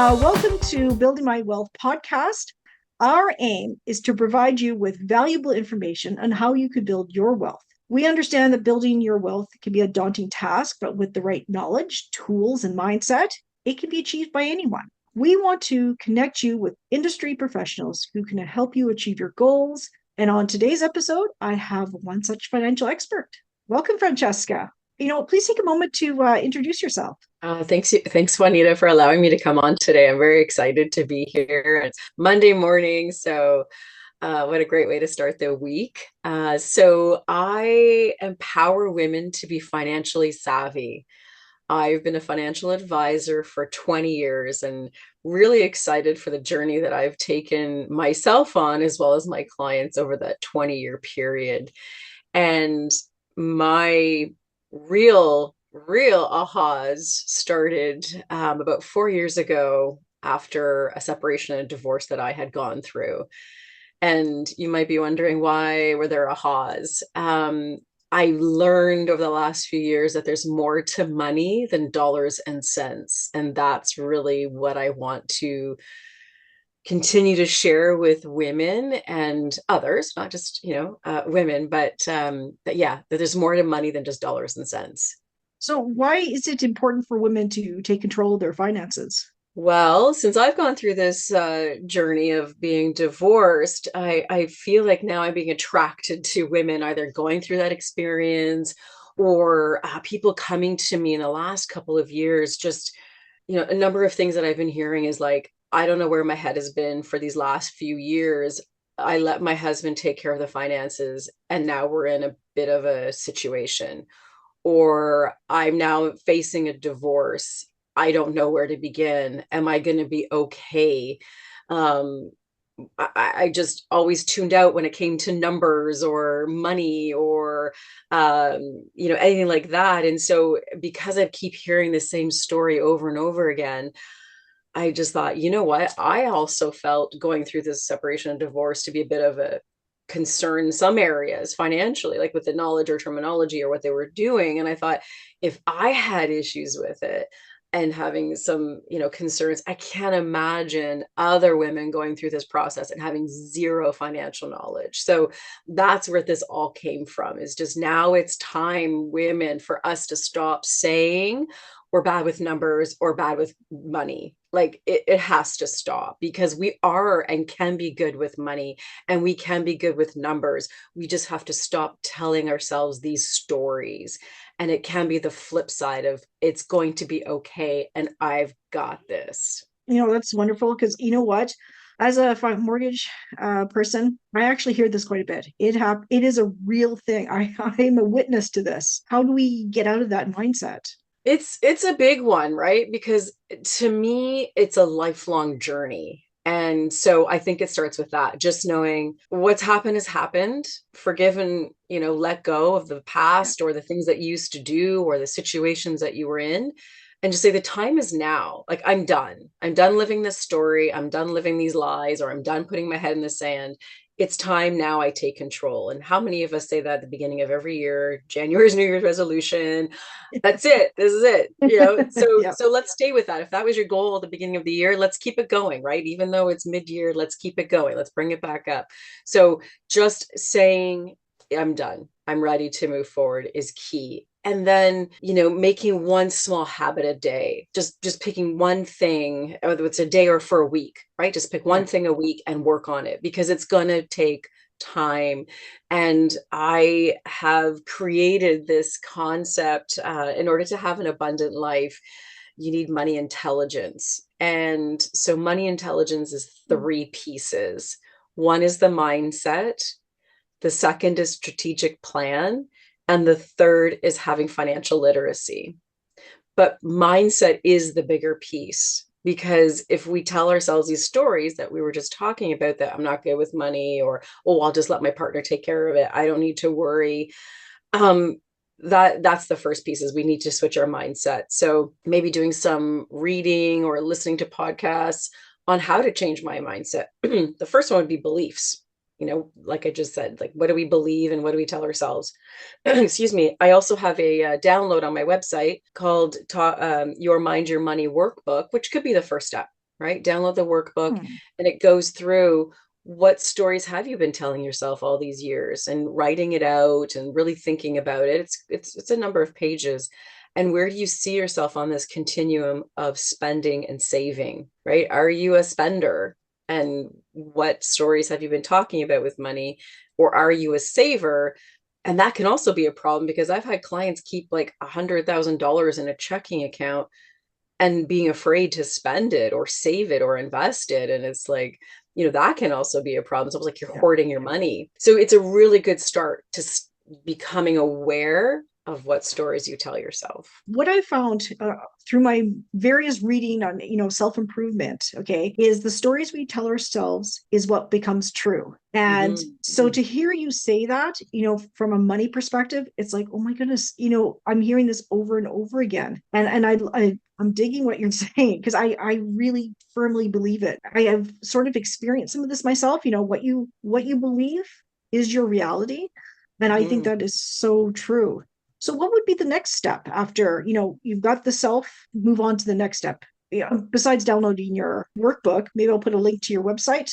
Welcome to Building My Wealth podcast. Our aim is to provide you with valuable information on how you could build your wealth. We understand that building your wealth can be a daunting task, but with the right knowledge, tools, and mindset, it can be achieved by anyone. We want to connect you with industry professionals who can help you achieve your goals. And on today's episode, I have one such financial expert. Welcome, Francesca. Please take a moment to introduce yourself. Thanks, Juanita, for allowing me to come on today. I'm very excited to be here. It's Monday morning, so what a great way to start the week. So I empower women to be financially savvy. I've been a financial advisor for 20 years and really excited for the journey that I've taken myself on, as well as my clients over that 20-year period. And my real ahas started about 4 years ago after a separation and divorce that I had gone through. And you might be wondering, why were there ahas? I learned over the last few years that there's more to money than dollars and cents. And that's really what I want to continue to share with women and others, not just, women, but that there's more to money than just dollars and cents. So, why is it important for women to take control of their finances? Well, since I've gone through this journey of being divorced, I feel like now I'm being attracted to women either going through that experience or people coming to me in the last couple of years. Just, a number of things that I've been hearing is like, I don't know where my head has been for these last few years. I let my husband take care of the finances, and now we're in a bit of a situation. Or I'm now facing a divorce. I don't know where to begin. Am I going to be okay? Um, I just always tuned out when it came to numbers or money or anything like that. And so because I keep hearing the same story over and over again, I just thought, you know what? I also felt going through this separation and divorce to be a bit of a concern in some areas financially, like with the knowledge or terminology or what they were doing. And I thought, if I had issues with it and having some, concerns, I can't imagine other women going through this process and having zero financial knowledge. So that's where this all came from, is just now it's time, women, for us to stop saying we're bad with numbers or bad with money. Like it has to stop, because we are and can be good with money and we can be good with numbers. We just have to stop telling ourselves these stories. And it can be the flip side of, it's going to be okay and I've got this. That's wonderful because you know what? As a mortgage person, I actually hear this quite a bit. It is a real thing. I am a witness to this. How do we get out of that mindset? It's a big one, right? Because to me, it's a lifelong journey. And so I think it starts with that, just knowing what's happened has happened, forgive and, let go of the past or the things that you used to do or the situations that you were in, and just say the time is now. Like, I'm done. I'm done living this story. I'm done living these lies, or I'm done putting my head in the sand. It's time now I take control. And how many of us say that at the beginning of every year? January's New Year's resolution. That's it. This is it. So Yeah. so let's stay with that. If that was your goal at the beginning of the year, let's keep it going, right? Even though it's mid-year, let's keep it going. Let's bring it back up. So just saying, I'm done, I'm ready to move forward, is key. And then, making one small habit a day, just picking one thing, whether it's a day or for a week, right? Just pick Yeah. one thing a week and work on it, because it's going to take time. And I have created this concept, in order to have an abundant life, you need money intelligence. And so money intelligence is three pieces. One is the mindset, the second is strategic plan, and the third is having financial literacy. But mindset is the bigger piece, because if we tell ourselves these stories that we were just talking about, that I'm not good with money, or, oh, I'll just let my partner take care of it, I don't need to worry. um that's the first piece, is we need to switch our mindset. So maybe doing some reading or listening to podcasts on how to change my mindset. The first one would be beliefs. Like I just said, like, what do we believe and what do we tell ourselves? Excuse me. I also have a download on my website called Your Mind, Your Money Workbook, which could be the first step. right? Download the workbook, Hmm. and it goes through what stories have you been telling yourself all these years, and writing it out and really thinking about it. It's a number of pages. And where do you see yourself on this continuum of spending and saving, right? Are you a spender? And what stories have you been talking about with money? Or are you a saver? And that can also be a problem, because I've had clients keep like $100,000 in a checking account and being afraid to spend it or save it or invest it. And it's like, that can also be a problem. It's almost like you're Yeah. hoarding your money. So it's a really good start to becoming aware of what stories you tell yourself. What I found through my various reading on, self-improvement, okay, is the stories we tell ourselves is what becomes true. And so Mm-hmm. to hear you say that, from a money perspective, it's like, oh my goodness, I'm hearing this over and over again. And I'm digging what you're saying, because I really firmly believe it. I have sort of experienced some of this myself. What you believe is your reality. And I think Mm-hmm. that is so true. So what would be the next step after, you've got the self, move on to the next step? Besides downloading your workbook, maybe I'll put a link to your website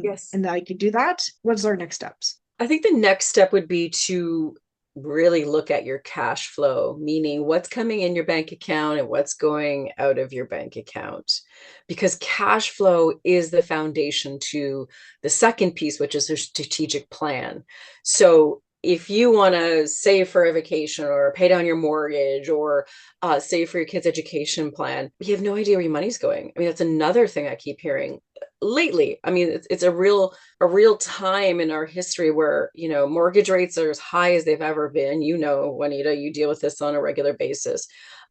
Yes. and I could do that. What's our next steps? I think the next step would be to really look at your cash flow, meaning what's coming in your bank account and what's going out of your bank account. Because cash flow is the foundation to the second piece, which is a strategic plan. So if you want to save for a vacation or pay down your mortgage or save for your kids' education plan, you have no idea where your money's going. I mean, that's another thing I keep hearing lately. I mean, it's a real time in our history where, mortgage rates are as high as they've ever been. Juanita, you deal with this on a regular basis.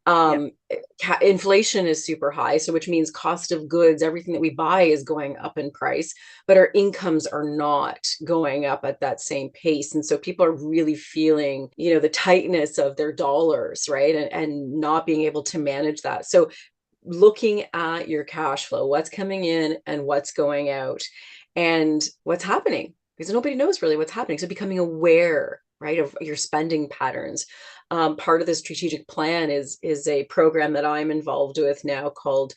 Yeah. um Inflation is super high, so which means cost of goods, everything that we buy is going up in price, but our incomes are not going up at that same pace. And so people are really feeling, the tightness of their dollars, right? And not being able to manage that. So looking at your cash flow, what's coming in and what's going out and what's happening, because nobody knows really what's happening. So becoming aware, right, of your spending patterns. Part of the strategic plan is a program that I'm involved with now called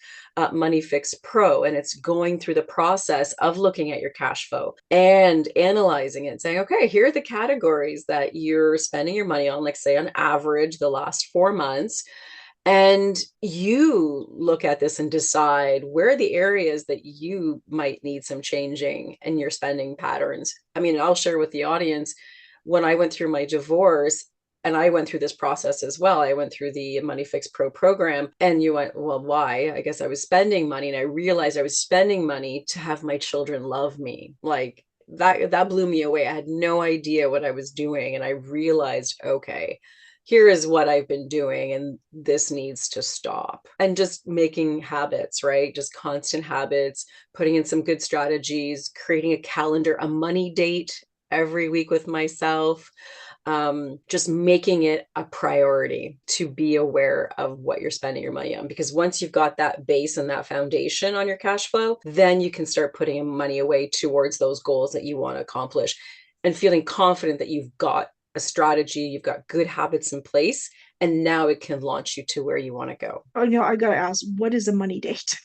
Money Fix Pro, and it's going through the process of looking at your cash flow and analyzing it, saying, okay, here are the categories that you're spending your money on, like say on average the last 4 months. And you look at this and decide where are the areas that you might need some changing in your spending patterns. I mean, I'll share with the audience, when I went through my divorce, and I went through this process as well. I went through the Money Fix Pro program, and you went, well, why? I guess I was spending money, and I realized I was spending money to have my children love me. Like that blew me away. I had no idea what I was doing, and I realized, okay, here is what I've been doing, and this needs to stop. And just making habits, right? Just constant habits, putting in some good strategies, creating a calendar, a money date every week with myself. Just making it a priority to be aware of what you're spending your money on. Because once you've got that base and that foundation on your cash flow, then you can start putting money away towards those goals that you want to accomplish, and feeling confident that you've got a strategy, you've got good habits in place, and now it can launch you to where you want to go. Oh, I gotta ask, what is a money date?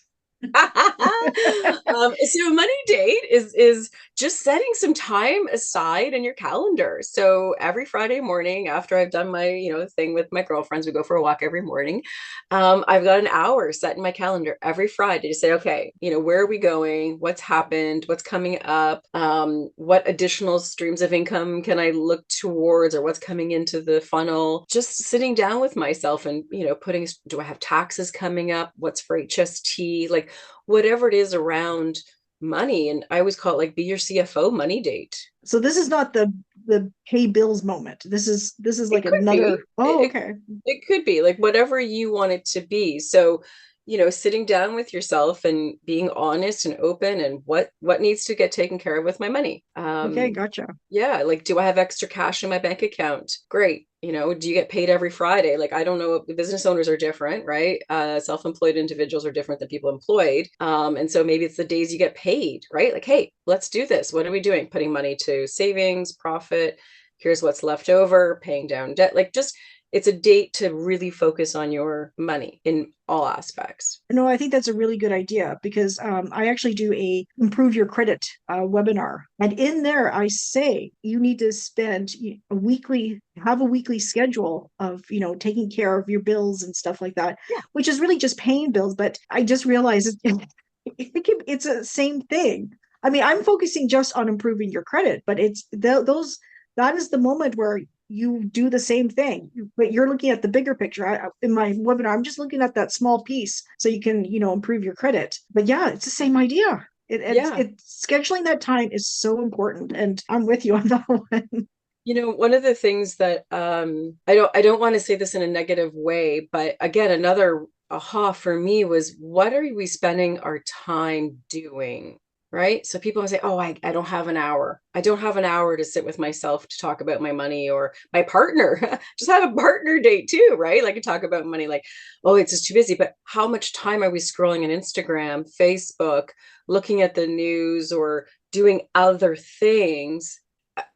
So money date is just setting some time aside in your calendar. So every Friday morning after I've done my thing with my girlfriends, we go for a walk every morning. I've got an hour set in my calendar every Friday to say, okay, where are we going? What's happened? What's coming up? What additional streams of income can I look towards, or what's coming into the funnel? Just sitting down with myself and putting, do I have taxes coming up? What's for HST? Like whatever it is around money. And I always call it like, be your CFO money date. So this is not the pay bills moment. This is It like could be. another. Oh, okay. It could be like whatever you want it to be. So, sitting down with yourself and being honest and open, and what needs to get taken care of with my money. Okay, gotcha. Yeah, like, do I have extra cash in my bank account? Great. Do you get paid every Friday? Like, I don't know, business owners are different, right? Self-employed individuals are different than people employed. And so maybe it's the days you get paid, right? Like, hey, let's do this. What are we doing? Putting money to savings, profit. Here's what's left over, paying down debt. Like, just it's a date to really focus on your money in all aspects. No, I think that's a really good idea because I actually do a improve your credit webinar, and in there I say you need to spend have a weekly schedule of taking care of your bills and stuff like that, Yeah. which is really just paying bills. But I just realized it's the same thing. I mean, I'm focusing just on improving your credit, but those that is the moment where you do the same thing, but you're looking at the bigger picture. In my webinar, I'm just looking at that small piece so you can, improve your credit. But yeah, it's the same idea. Yeah. Scheduling that time is so important, and I'm with you on that one. One of the things that I don't want to say this in a negative way, but again, another aha for me was, what are we spending our time doing? Right? So people say, oh, I don't have an hour. I don't have an hour to sit with myself to talk about my money, or my partner. Just have a partner date too, right? Like, I talk about money, like, oh, it's just too busy. But how much time are we scrolling on Instagram, Facebook, looking at the news, or doing other things,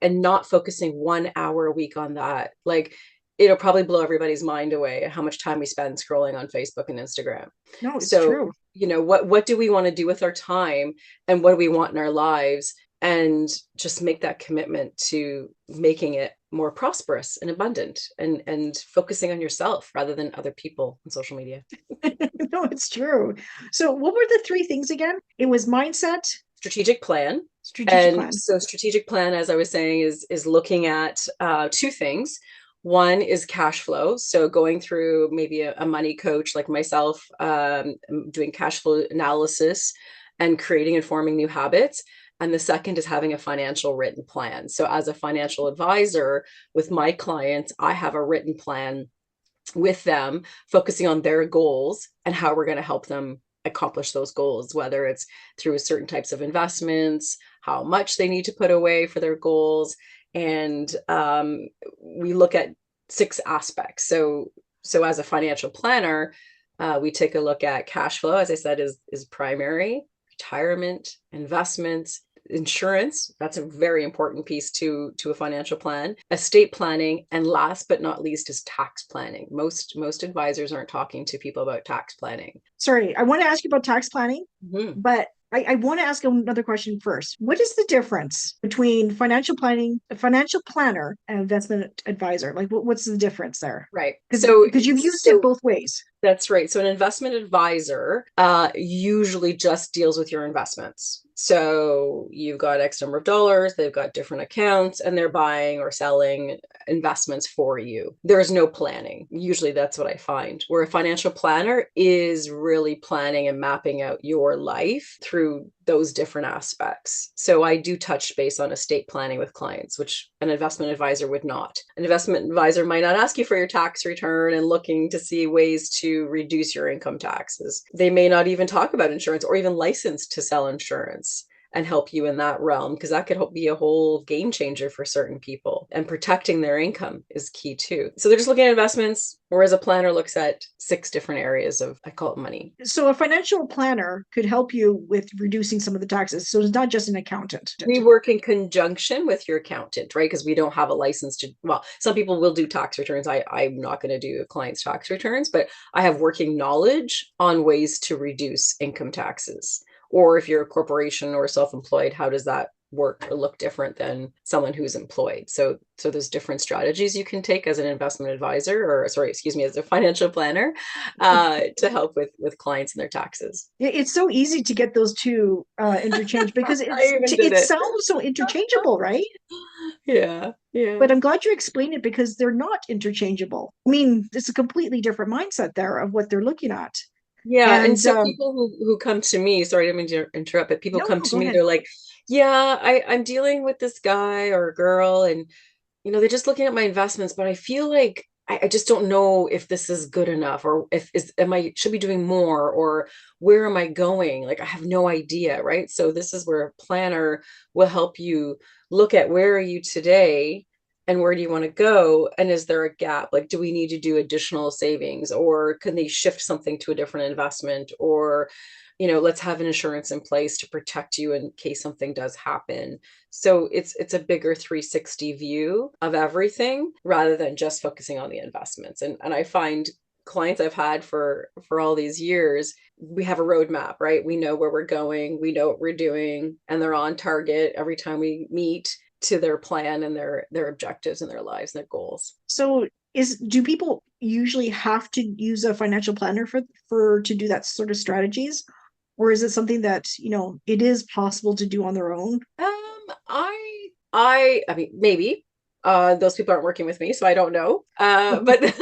and not focusing 1 hour a week on that? Like, it'll probably blow everybody's mind away how much time we spend scrolling on Facebook and Instagram. No, it's So, true. what do we want to do with our time, and what do we want in our lives? And just make that commitment to making it more prosperous and abundant, and focusing on yourself rather than other people on social media. No, it's true. So, what were the three things again? It was mindset, Strategic plan. strategic And plan. so strategic plan, as I was saying, is looking at two things. One is cash flow. So going through maybe a money coach like myself, doing cash flow analysis and creating and forming new habits. And the second is having a financial written plan. So as a financial advisor with my clients, I have a written plan with them, focusing on their goals and how we're going to help them accomplish those goals, whether it's through certain types of investments, how much they need to put away for their goals. And we look at 6 aspects. So as a financial planner, we take a look at cash flow, as I said, is primary, retirement, investments, insurance. That's a very important piece to a financial plan, estate planning, and last but not least is tax planning. Most advisors aren't talking to people about tax planning. Sorry, I want to ask you about tax planning, Mm-hmm. but I want to ask another question first. What is the difference between financial planning, a financial planner, and investment advisor? Like, what's the difference there? Right. Because you've used it both ways. That's right. So an investment advisor usually just deals with your investments. So you've got X number of dollars, they've got different accounts, and they're buying or selling investments for you. There's no planning. Usually that's what I find. Where a financial planner is really planning and mapping out your life through those different aspects. So I do touch base on estate planning with clients, which an investment advisor would not. An investment advisor might not ask you for your tax return and looking to see ways to reduce your income taxes. They may not even talk about insurance or even license to sell insurance and help you in that realm, because that could be a whole game changer for certain people. And protecting their income is key too. So they're just looking at investments, whereas a planner looks at 6 different areas of, I call it money. So a financial planner could help you with reducing some of the taxes. So it's not just an accountant. We work in conjunction with your accountant, right? Because we don't have a license to, well, some people will do tax returns. I'm not going to do a client's tax returns, but I have working knowledge on ways to reduce income taxes. Or if you're a corporation or self-employed, how does that work or look different than someone who's employed? So there's different strategies you can take as an investment advisor, or sorry, excuse me, as a financial planner, to help with clients and their taxes. It's so easy to get those two interchanged because I even did it it. sounds so interchangeable, right? Yeah, yeah. But I'm glad you explained it because they're not interchangeable. I mean, it's a completely different mindset there of what they're looking at. Yeah, and And so people who come to me, sorry, I didn't mean to interrupt, but people no, come no, to go me, ahead. they're like, yeah, I'm dealing with this guy or girl, and they're just looking at my investments, but I feel like I just don't know if this is good enough, or if is am I should be doing more, or where am I going? Like, I have no idea, right? So this is where a planner will help you look at, where are you today and where do you want to go? And is there a gap? Like, do we need to do additional savings, or can they shift something to a different investment? Or let's have an insurance in place to protect you in case something does happen. So it's a bigger 360 view of everything rather than just focusing on the investments. And I find clients I've had for all these years, we have a roadmap, right? We know where we're going, we know what we're doing, and they're on target every time we meet to their plan and their objectives and their lives and their goals. So do people usually have to use a financial planner for to do that sort of strategies? Or is it something that, it is possible to do on their own? I mean, maybe. Those people aren't working with me, so I don't know. But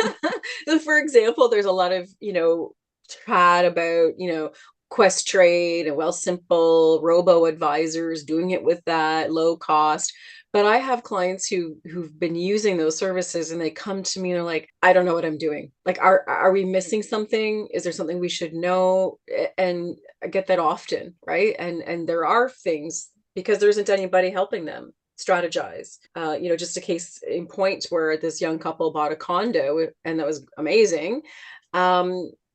for example, there's a lot of, chat about, Questrade and Wealthsimple, robo advisors doing it with that low cost. But I have clients who've been using those services and they come to me and they're like, I don't know what I'm doing. Like, are we missing something? Is there something we should know? And I get that often, right? And there are things because there isn't anybody helping them strategize. Just a case in point where this young couple bought a condo and that was amazing.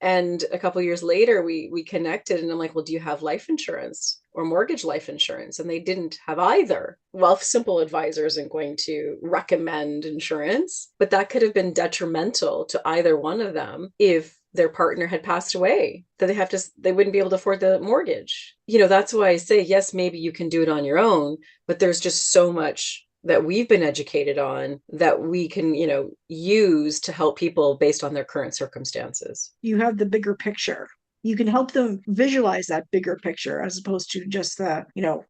And a couple of years later, we connected, and I'm like, "Well, do you have life insurance or mortgage life insurance?" And they didn't have either. Wealthsimple Advisor isn't going to recommend insurance, but that could have been detrimental to either one of them if their partner had passed away, that they wouldn't be able to afford the mortgage. That's why I say, yes, maybe you can do it on your own, but there's just so much that we've been educated on that we can, use to help people based on their current circumstances. You have the bigger picture. You can help them visualize that bigger picture as opposed to just a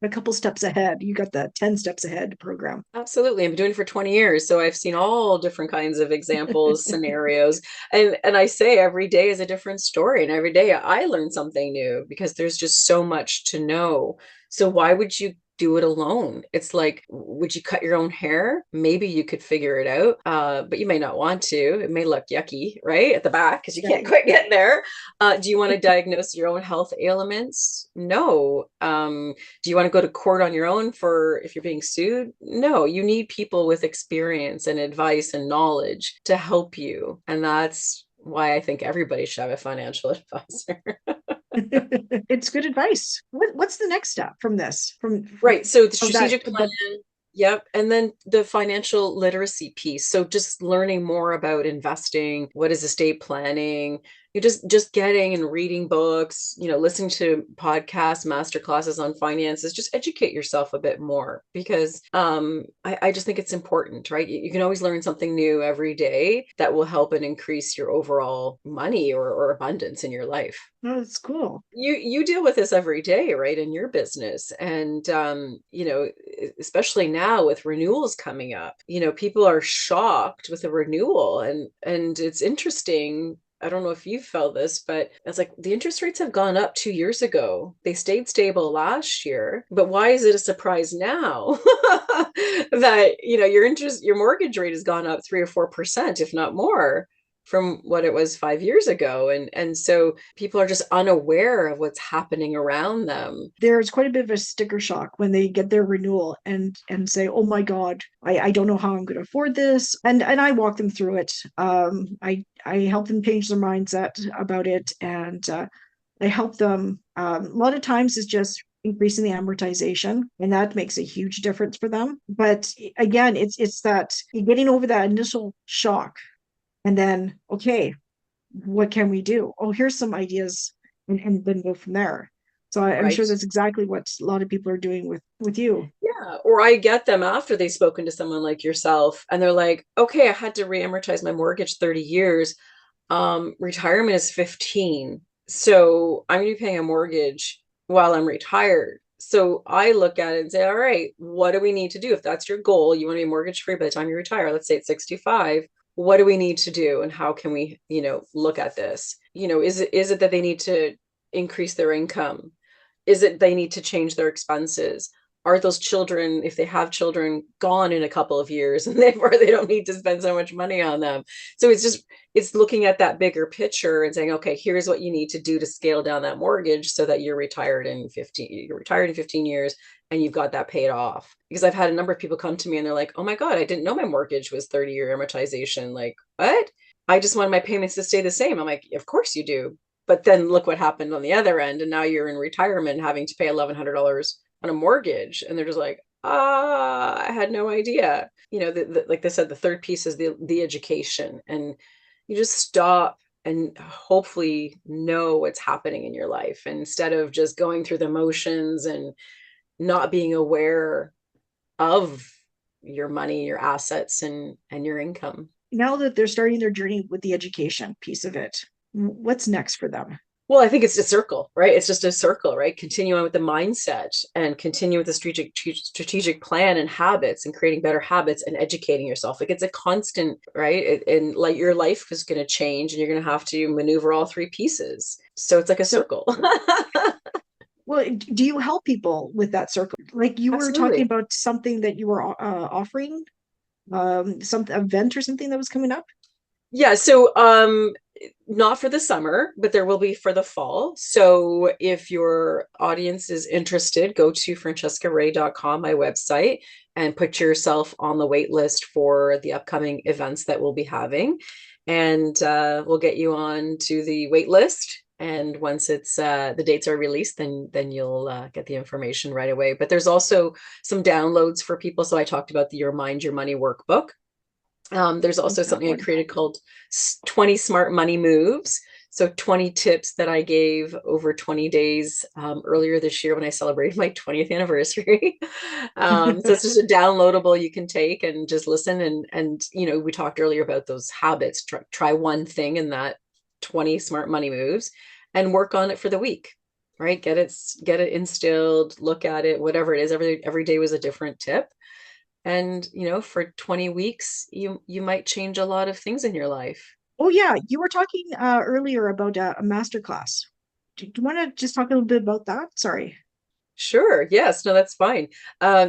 couple steps ahead. You got the 10 steps ahead program. Absolutely. I've been doing it for 20 years. So I've seen all different kinds of examples, scenarios. And I say every day is a different story. And every day I learn something new because there's just so much to know. So why would you do it alone? It's like, would you cut your own hair? Maybe you could figure it out, but you may not want to. It may look yucky, right, at the back because you can't quite get there. Do you want to diagnose your own health ailments? No. Do you want to go to court on your own for if you're being sued? No. You need people with experience and advice and knowledge to help you. And that's why I think everybody should have a financial advisor. It's good advice. What's the next step from this? Right. So the Of that, strategic plan, yep. And then the financial literacy piece. So just learning more about investing, what is estate planning, you just getting and reading books, listening to podcasts, master classes on finances, just educate yourself a bit more because I just think it's important, right? You can always learn something new every day that will help and increase your overall money or abundance in your life. Oh, that's cool. You deal with this every day, right, in your business. And especially now with renewals coming up, people are shocked with a renewal, and it's interesting. I don't know if you felt this, but it's like the interest rates have gone up 2 years ago. They stayed stable last year, but why is it a surprise now that your mortgage rate has gone up 3 or 4%, if not more, from what it was 5 years ago? And so people are just unaware of what's happening around them. There's quite a bit of a sticker shock when they get their renewal and say, oh my God, I don't know how I'm going to afford this. And I walk them through it. I help them change their mindset about it. And I help them. A lot of times it's just increasing the amortization, and that makes a huge difference for them. But again, it's that getting over that initial shock. And then, okay, what can we do? Oh, here's some ideas, and then go from there. So I'm Right. sure that's exactly what a lot of people are doing with you. Yeah. Or I get them after they've spoken to someone like yourself and they're like, okay, I had to re-amortize my mortgage 30 years. Retirement is 15. So I'm going to be paying a mortgage while I'm retired. So I look at it and say, all right, what do we need to do? If that's your goal, you want to be mortgage free by the time you retire, let's say it's 65. What do we need to do? And how can we, look at this? Is it that they need to increase their income? Is it they need to change their expenses? Are those children, if they have children, gone in a couple of years and therefore they don't need to spend so much money on them? So it's looking at that bigger picture and saying, okay, here's what you need to do to scale down that mortgage so that you're retired in 15 years and you've got that paid off. Because I've had a number of people come to me and they're like, oh my God, I didn't know my mortgage was 30-year amortization. Like, what? I just wanted my payments to stay the same. I'm like, of course you do. But then look what happened on the other end. And now you're in retirement having to pay $1,100 on a mortgage. And they're just like, I had no idea. Like they said, the third piece is the education. And you just stop and hopefully know what's happening in your life, and instead of just going through the motions and not being aware of your money, your assets, and your income. Now that they're starting their journey with the education piece of it, what's next for them? Well, I think it's a circle, right? It's just a circle, right? Continue on with the mindset and continue with the strategic plan and habits and creating better habits and educating yourself. Like it's a constant, right? And like your life is going to change and you're going to have to maneuver all three pieces. So it's like a circle. Well, do you help people with that circle? Like you were talking Absolutely. about something that you were offering, some event or something that was coming up? Yeah, so not for the summer, but there will be for the fall. So if your audience is interested, go to francescarea.com, my website, and put yourself on the wait list for the upcoming events that we'll be having. And we'll get you on to the wait list. And once it's the dates are released, then you'll get the information right away. But there's also some downloads for people. So I talked about the Your Mind, Your Money workbook. There's also something I created called 20 Smart Money Moves. So 20 tips that I gave over 20 days earlier this year when I celebrated my 20th anniversary. So it's just a downloadable you can take and just listen. And we talked earlier about those habits. Try one thing in that 20 Smart Money Moves and work on it for the week, right? Get it instilled, look at it, whatever it is. Every day was a different tip. And for 20 weeks you might change a lot of things in your life. Oh yeah, you were talking earlier about a master class. Do you want to just talk a little bit about that? Sorry. Sure. Yes. No, that's fine.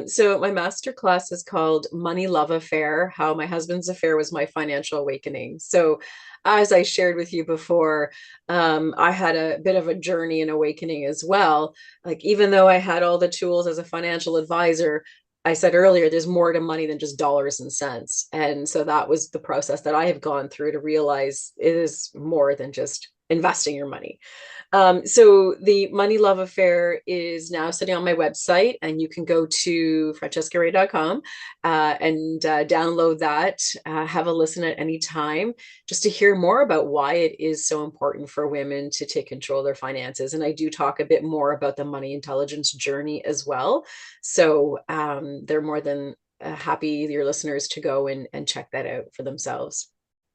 So my master class is called Money Love Affair: How My Husband's Affair Was My Financial Awakening. So as I shared with you before, I had a bit of a journey and awakening as well. Like even though I had all the tools as a financial advisor, I said earlier, there's more to money than just dollars and cents. And so that was the process that I have gone through to realize it is more than just investing your money. So the Money Love Affair is now sitting on my website, and you can go to francescaray.com and download that, have a listen at any time, just to hear more about why it is so important for women to take control of their finances. And I do talk a bit more about the money intelligence journey as well. So they're more than happy, your listeners, to go and check that out for themselves.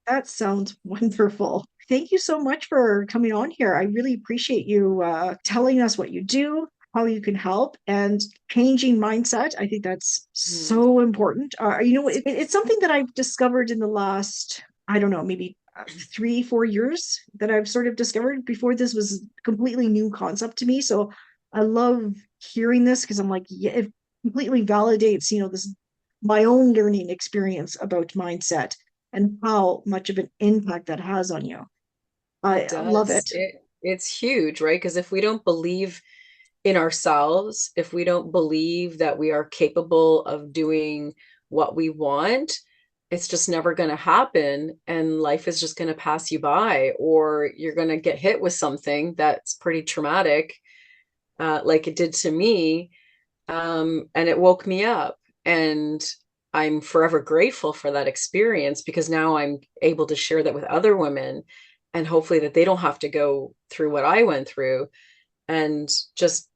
That sounds wonderful. Thank you so much for coming on here. I really appreciate you telling us what you do, how you can help, and changing mindset. I think that's Mm. so important. It's something that I've discovered in the last, I don't know, maybe 3, 4 years that I've sort of discovered. Before, this was a completely new concept to me. So I love hearing this because I'm like, yeah, it completely validates, this my own learning experience about mindset and how much of an impact that has on you. It I love does. it. It's huge, right? Because if we don't believe in ourselves, if we don't believe that we are capable of doing what we want, it's just never going to happen. And life is just going to pass you by, or you're going to get hit with something that's pretty traumatic, like it did to me. And it woke me up. And I'm forever grateful for that experience, because now I'm able to share that with other women, and hopefully that they don't have to go through what I went through. And just,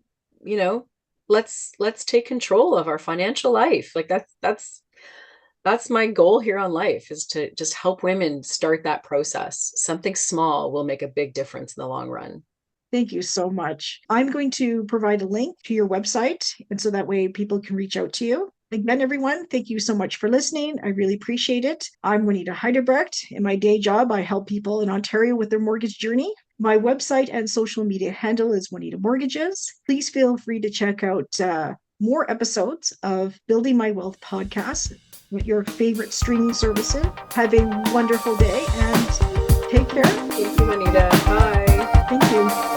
you know, let's take control of our financial life. Like that's my goal here on life, is to just help women start that process. Something small will make a big difference in the long run. Thank you so much. I'm going to provide a link to your website, and so that way people can reach out to you. Again, everyone, thank you so much for listening. I really appreciate it. I'm Juanita Heidebrecht. In my day job, I help people in Ontario with their mortgage journey. My website and social media handle is Juanita Mortgages. Please feel free to check out more episodes of Building My Wealth podcast with your favorite streaming services. Have a wonderful day and take care. Thank you, Juanita. Bye. Thank you.